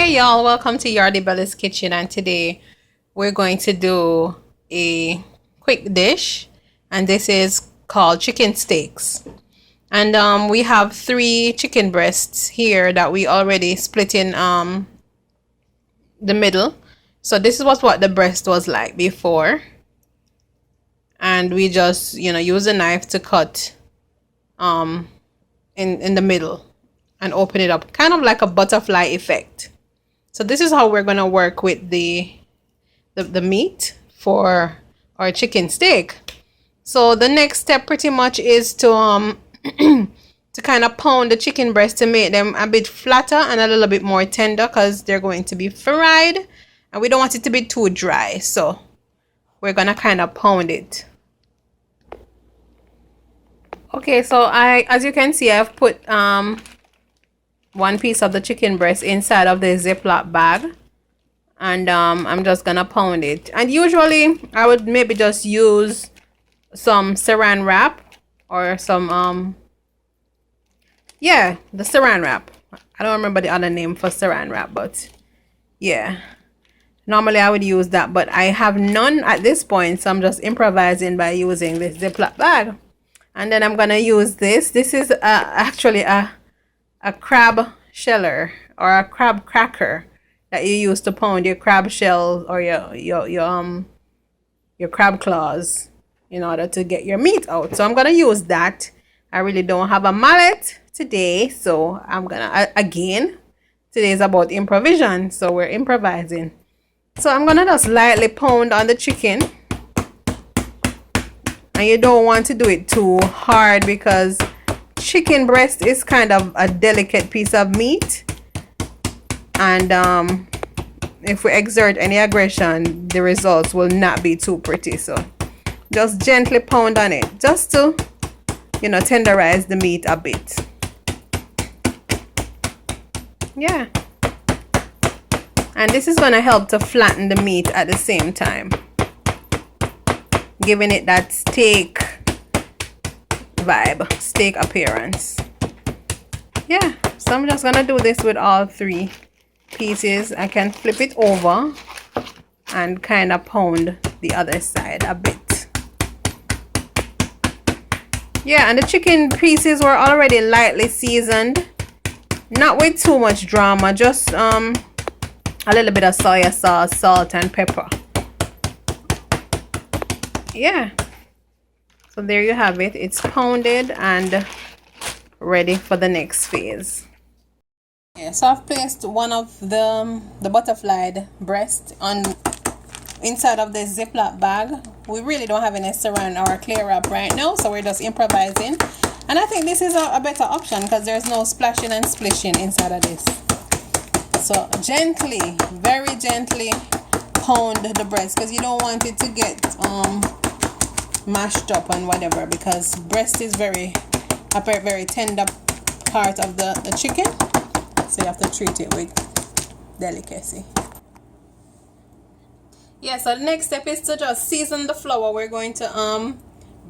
Hey y'all, welcome to Yardie Bella's Kitchen, and today we're going to do a quick dish, and this is called chicken steaks. And we have 3 chicken breasts here that we already split in the middle. So this is what the breast was like before, and we just use a knife to cut in the middle and open it up, kind of like a butterfly effect. So this is how we're going to work with the meat for our chicken steak. So the next step pretty much is to to kind of pound the chicken breast to make them a bit flatter and a little bit more tender, because they're going to be fried and we don't want it to be too dry. So we're going to kind of pound it. Okay, so as you can see, I've put one piece of the chicken breast inside of the Ziploc bag, and I'm just gonna pound it. And usually I would maybe just use some saran wrap or some the saran wrap. I don't remember the other name for saran wrap, but yeah, normally I would use that, but I have none at this point, so I'm just improvising by using this Ziploc bag. And then I'm gonna use this is actually a crab sheller or a crab cracker that you use to pound your crab shell or your crab claws in order to get your meat out. So I'm gonna use that. I really don't have a mallet today, so I'm gonna again, today is about improvisation, so we're improvising. So I'm gonna just lightly pound on the chicken, and you don't want to do it too hard because chicken breast is kind of a delicate piece of meat, and if we exert any aggression, the results will not be too pretty. So just gently pound on it, just to tenderize the meat a bit. Yeah, and this is going to help to flatten the meat at the same time, giving it that steak vibe, steak appearance. Yeah, so I'm just gonna do this with all 3 pieces. I can flip it over and kind of pound the other side a bit. Yeah, and the chicken pieces were already lightly seasoned, not with too much drama, just a little bit of soy sauce, salt and pepper. Yeah, so there you have it. It's pounded and ready for the next phase. Yeah, so I've placed one of the butterfly breast on inside of the Ziploc bag. We really don't have any saran or clear wrap right now, so we're just improvising. And I think this is a better option because there's no splashing and splishing inside of this. So gently, very gently pound the breast, because you don't want it to get mashed up and whatever, because breast is a very tender part of the chicken, so you have to treat it with delicacy. Yeah, so the next step is to just season the flour. We're going to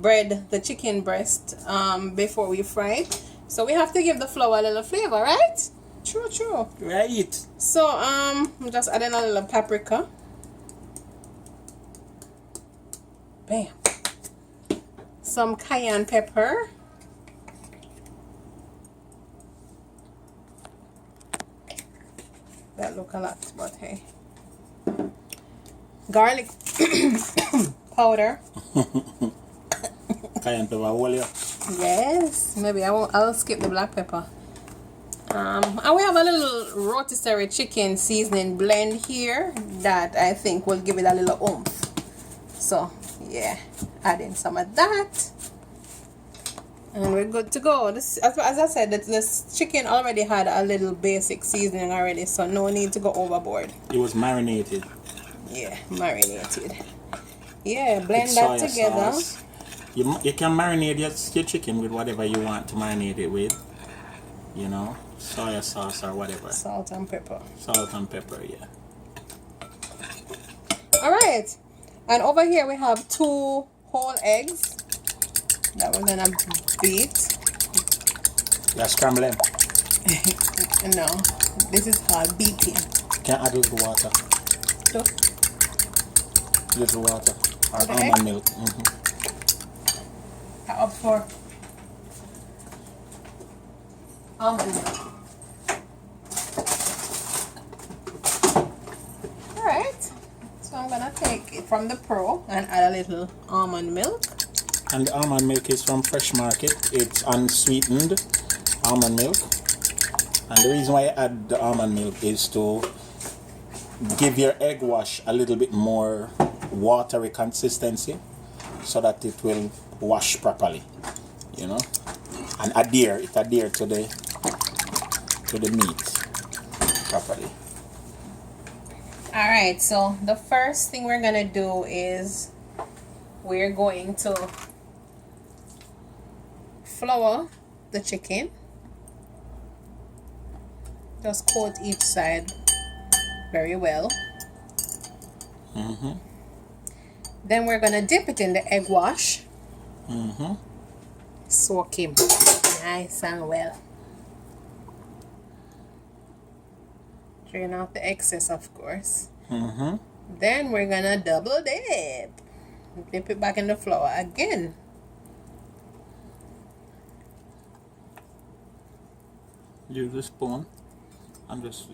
bread the chicken breast before we fry it, so we have to give the flour a little flavor, right? True right. So I'm just adding a little paprika. Bam. Some cayenne pepper, that look a lot, but hey. Garlic powder. Cayenne pepper, will you? Yes, maybe I'll skip the black pepper. And we have a little rotisserie chicken seasoning blend here that I think will give it a little oomph. So yeah, add in some of that and we're good to go. This, as I said, this chicken already had a little basic seasoning already, so no need to go overboard. It was marinated. Yeah, marinated. Yeah, blend that together. Sauce. You can marinate your chicken with whatever you want to marinate it with, soy sauce or whatever. Salt and pepper. Salt and pepper, yeah. Alright, and over here we have 2 whole eggs that we're gonna beat. Yeah, scramble them. No, this is called beating. can add a little water. So, Little water. Or the almond egg? milk. Up for almond milk. Alright. So I'm gonna take it from the Pro and add a little almond milk. And the almond milk is from Fresh Market. It's unsweetened almond milk. And the reason why I add the almond milk is to give your egg wash a little bit more watery consistency so that it will wash properly, you know, and adhere to the meat properly. All right, so the first thing we're gonna do is we're going to flour the chicken. Just coat each side very well. Then we're gonna dip it in the egg wash. Soak him nice and well. Drain off the excess, of course. Then we're gonna double dip. Dip it back in the flour again. Use the spoon and just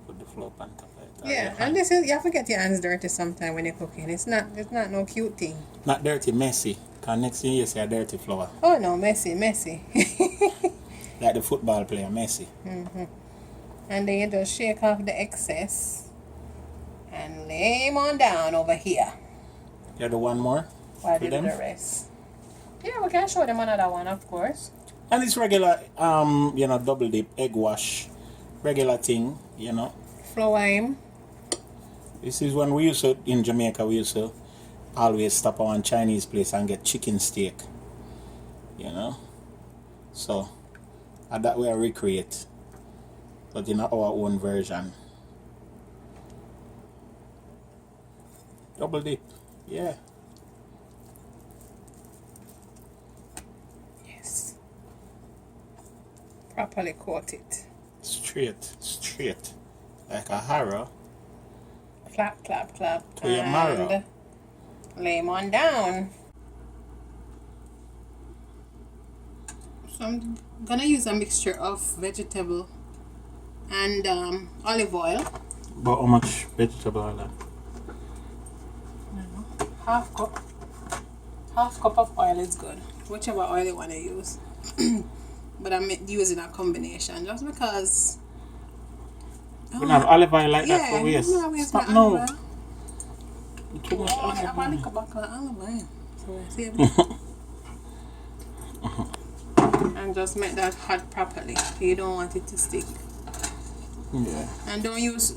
put the flour on top of it. Yeah, and this is, you have to get your hands dirty sometime when you're cooking. It's not no cute thing. Not dirty, messy. Cause next thing you say a dirty flour. Oh no, messy. Like the football player, messy. And then you just shake off the excess and lay him on down over here. You do one more While for they do them. the rest. Yeah, we can show them another one, of course. And it's regular, double dip, egg wash, regular thing, you know. Flour him. This is when we used to, in Jamaica, we used to always stop at one Chinese place and get chicken steak, you know. So, and that way I recreate, but in our own version. Double dip, yeah. Yes. Properly coat it. Straight, like a harrow. Clap, clap, clap. To your marrow. And lay him on down. So I'm gonna use a mixture of vegetable and olive oil. But how much vegetable oil? Half cup of oil is good, whichever oil you want to use. But I'm using a combination just because We don't have olive oil like that for yeah, waste. no, waste Stop my now. olive oil. Too much I olive have a oil. little bucket of olive oil. So I save it. And just make that hot properly. You don't want it to stick. Yeah. And don't use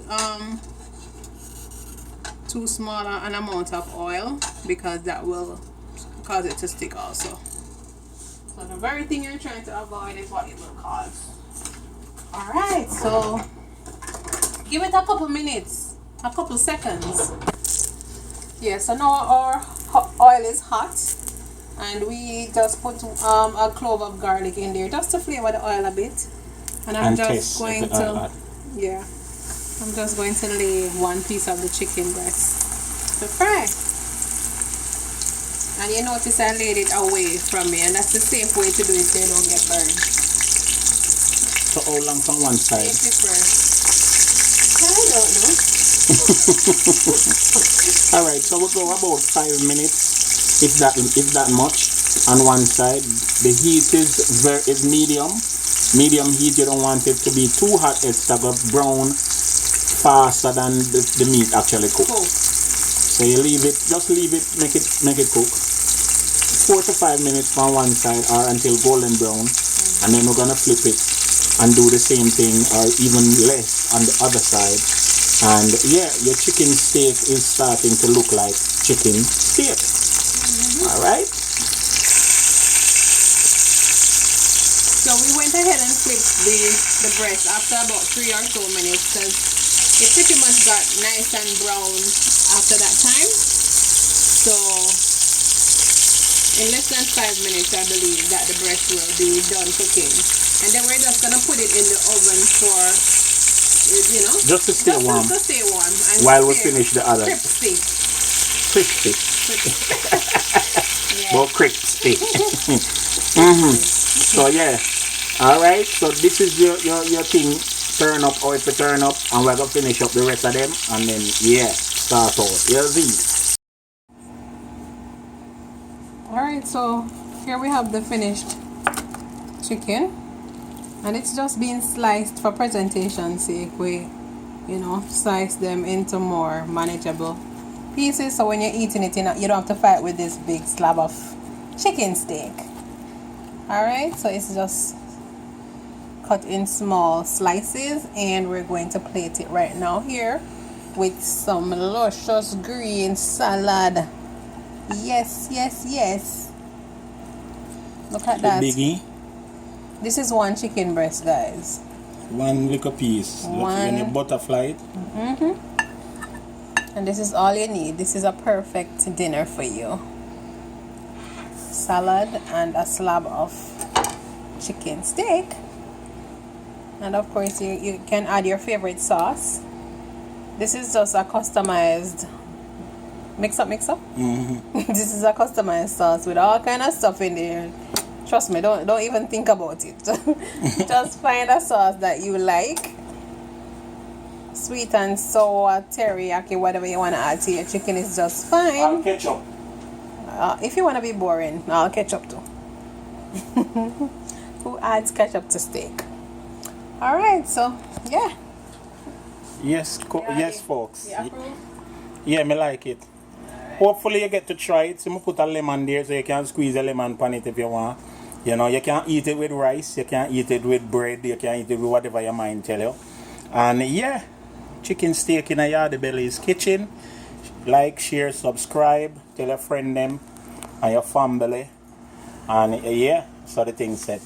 too small an amount of oil because that will cause it to stick also. So the very thing you're trying to avoid is what it will cause. Alright, so give it a couple minutes, a couple seconds. Yeah, so now our oil is hot and we just put a clove of garlic in there just to flavor the oil a bit. And I'm just going to, yeah, I'm just going to lay one piece of the chicken breast to fry. And you notice I laid it away from me, and that's the safe way to do it so you don't get burned. So how long from one side? Take it first. I don't know. Alright, so we'll go about 5 minutes, if that much, on one side. The heat is medium. Medium heat, you don't want it to be too hot, it's to go brown faster than the meat actually cooks. Cool. So you just leave it, make it cook 4 to 5 minutes from one side or until golden brown, and then we're gonna flip it and do the same thing or even less on the other side. And yeah, your chicken steak is starting to look like chicken steak. Alright? So we went ahead and flipped the breast after about 3 or so minutes because it pretty much got nice and brown after that time. So in less than 5 minutes I believe that the breast will be done cooking. And then we're just gonna put it in the oven for you know, Just to stay warm. Just to stay warm. And While we finish the other. Crispy. Crispy. Yeah. Well, crispy. So yeah. Alright, so this is your thing. Turn up or if you turn up, and we're gonna finish up the rest of them, and then yeah, start out. You see. Alright, so here we have the finished chicken, and it's just being sliced for presentation's sake. We, you know, slice them into more manageable pieces, so when you're eating it, you don't have to fight with this big slab of chicken steak. Alright, so it's just cut in small slices, and we're going to plate it right now here with some luscious green salad. Yes, yes, yes. Look at that. Biggie. This is one chicken breast, guys. One little piece. When you butterfly it. And this is all you need. This is a perfect dinner for you. Salad and a slab of chicken steak. And of course you can add your favorite sauce. This is just a customized mix up. This is a customized sauce with all kind of stuff in there. Trust me, don't even think about it. Just find a sauce that you like. Sweet and sour, teriyaki, whatever you want to add to your chicken is just fine. I'll ketchup. If you want to be boring, I'll ketchup too. Who adds ketchup to steak? Alright, so yeah. Yes, yes, folks. You approve? Yeah, me like it. Hopefully you get to try it. So I put a lemon there so you can squeeze a lemon on it if you want. You know, you can eat it with rice, you can eat it with bread, you can eat it with whatever your mind tell you. And yeah, chicken steak in a Yardie Belly's kitchen. Like, share, subscribe, tell a friend them and your family. And yeah, so the thing said.